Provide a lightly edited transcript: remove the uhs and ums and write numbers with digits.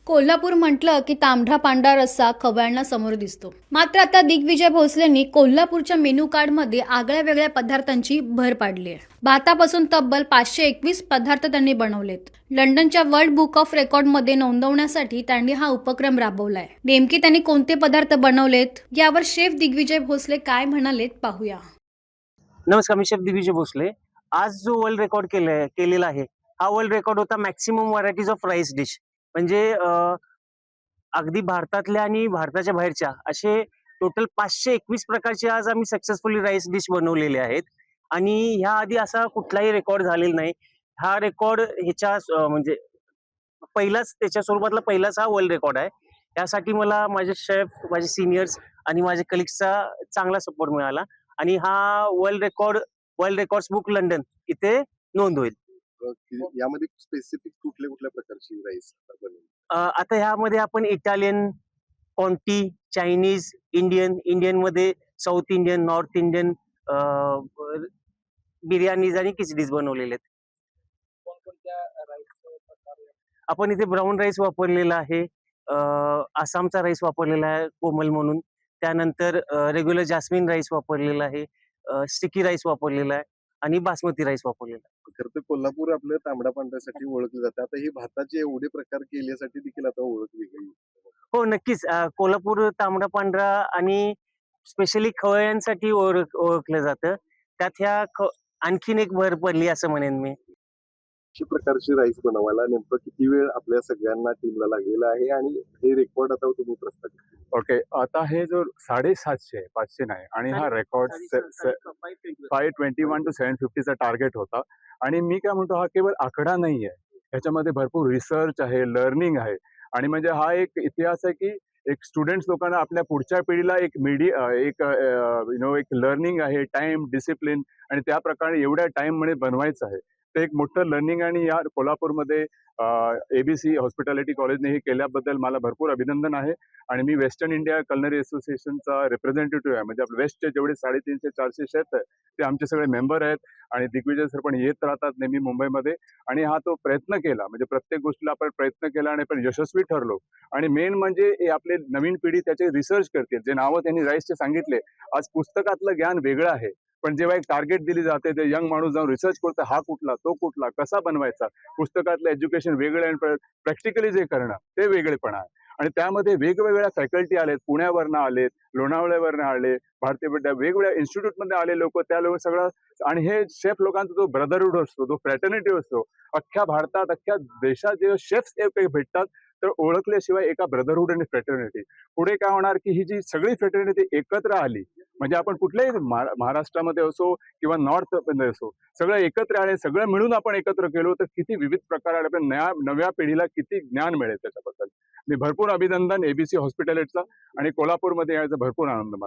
कोल्हापूर म्हटलं की तांबडा पांढरा रस्सा खवय्यांना समोर दिसतो. मात्र आता दिग्विजय भोसलेंनी कोल्हापूरच्या मेनू कार्डमध्ये आगळ्या वेगळ्या पदार्थांची भर पाडली आहे. भातापासून तब्बल 521 पदार्थ त्यांनी बनवलेत. लंडनच्या वर्ल्ड बुक ऑफ रेकॉर्डमध्ये नोंदवण्यासाठी त्यांनी हा उपक्रम राबवलाय. नेमके त्यांनी कोणते पदार्थ बनवलेत यावर शेफ दिग्विजय भोसले काय म्हणालेत पाहूया. नमस्कार, मी शेफ दिग्विजय भोसले. आज जो वर्ल्ड रेकॉर्ड केलेला आहे, हा वर्ल्ड रेकॉर्ड होता maximum varieties of rice dish. म्हणजे अगदी भारतातल्या आणि भारताच्या बाहेरच्या असे टोटल 521 प्रकारचे आज आम्ही सक्सेसफुली राईस डिश बनवलेले आहेत. आणि ह्या आधी असा कुठलाही रेकॉर्ड झालेला नाही. हा रेकॉर्ड म्हणजे त्याच्या स्वरूपातला पहिलाच हा वर्ल्ड रेकॉर्ड आहे. त्यासाठी मला माझे शेफ, माझे सिनियर्स आणि माझे कलिग्सचा चांगला सपोर्ट मिळाला आणि हा वर्ल्ड रेकॉर्ड्स बुक लंडन इथे नोंद होईल. यामध्ये स्पेसिफिक कुठल्या प्रकारची राईस बनवली? आता ह्यामध्ये आपण इटालियन, कॉन्टी, चायनीज, इंडियन मध्ये साऊथ इंडियन, नॉर्थ इंडियन बिर्याणीज आणि खिचडीज बनवलेले आहेत. आपण इथे ब्राऊन राईस वापरलेला आहे, आसामचा राईस वापरलेला आहे कोमल म्हणून, त्यानंतर रेग्युलर जास्मिन राईस वापरलेला आहे, स्टिकी राईस वापरलेला आहे आणि बासमती राईस वापरलेला आहे. खरं तर कोल्हापूर आपल्या तांबडा पांढऱ्यासाठी ओळखलं जातं. आता हे भाताचे एवढे प्रकार केल्यासाठी देखील आता ओळख वेगळी. हो, नक्कीच. कोल्हापूर तांबडा पांढरा आणि स्पेशली खवय्यांसाठी ओळखलं जातं. त्यात आणखीन एक भर पडली असं म्हणेन मी. अशा प्रकारची राईस बनवायला नेमकं किती वेळ आपल्या सगळ्यांना टीमला लागलेला आहे आणि हे रेकॉर्ड आता तुम्ही प्रस्थापित केलं? ओके, आता हे जो 750 आहे, 500 नाही, आणि हा रेकॉर्ड 521 to 750चा टार्गेट होता. आणि मी काय म्हणतो, हा केवळ आकडा नाही आहे, ह्याच्यामध्ये भरपूर रिसर्च आहे, लर्निंग आहे. आणि म्हणजे हा एक इतिहास आहे की एक स्टुडंट्स लोकांना आपल्या पुढच्या पिढीला एक एक लर्निंग आहे, टाइम, डिसिप्लिन, आणि त्या प्रकारे एवढ्या टाइम मध्ये बनवायचं आहे. ते एक मोठं लर्निंग. आणि या कोल्हापूरमध्ये ABC हॉस्पिटॅलिटी कॉलेजने हे केल्याबद्दल मला भरपूर अभिनंदन आहे. आणि मी वेस्टर्न इंडिया कलनरी असोसिएशनचा रिप्रेझेंटेटिव्ह आहे. म्हणजे आपले वेस्टचे जेवढे 350-400 शेफ आहेत ते आमचे सगळे मेंबर आहेत. आणि दिग्विजय सर पण येत राहतात नेहमी मुंबईमध्ये. आणि हा तो प्रयत्न केला, म्हणजे प्रत्येक गोष्टीला आपण प्रयत्न केला आणि आपण यशस्वी ठरलो. आणि मेन म्हणजे हे आपले नवीन पिढी त्याचे रिसर्च करतील. जे नावं त्यांनी राईसचे सांगितले, आज पुस्तकातलं ज्ञान वेगळं आहे, पण जेव्हा एक टार्गेट दिली जाते, ते यंग माणूस जाऊन रिसर्च करतो, हा कुठला, तो कुठला, कसा बनवायचा. पुस्तकातलं एज्युकेशन वेगळं आणि प्रॅक्टिकली जे करणं ते वेगळेपणा आहे. आणि त्यामध्ये वेगवेगळ्या फॅकल्टी आलेत, पुण्यावरनं आलेत, लोणावळ्यावरनं आले, भारतीय विद्या वेगवेगळ्या इन्स्टिट्यूटमध्ये आले लोक, त्या लोक सगळं. आणि हे शेफ लोकांचा जो ब्रदरहूड असतो, जो फ्रॅटर्निटी असतो, अख्ख्या भारतात, अख्ख्या देशात जे शेफ्स भेटतात, तर ओळखल्याशिवाय एका ब्रदरहूड आणि फ्रॅटर्निटी पुढे काय होणार की ही जी सगळी फ्रॅटर्निटी एकत्र आली, म्हणजे आपण कुठल्याही महाराष्ट्रामध्ये असो किंवा नॉर्थ मध्ये असो, सगळं एकत्र आले, सगळं मिळून आपण एकत्र केलो, तर किती विविध प्रकार नव्या पिढीला किती ज्ञान मिळेल त्याच्याबद्दल. मी भरपूर अभिनंदन ABC हॉस्पिटॅलिटीचा, आणि कोल्हापूरमध्ये यायचा भरपूर आनंद मला.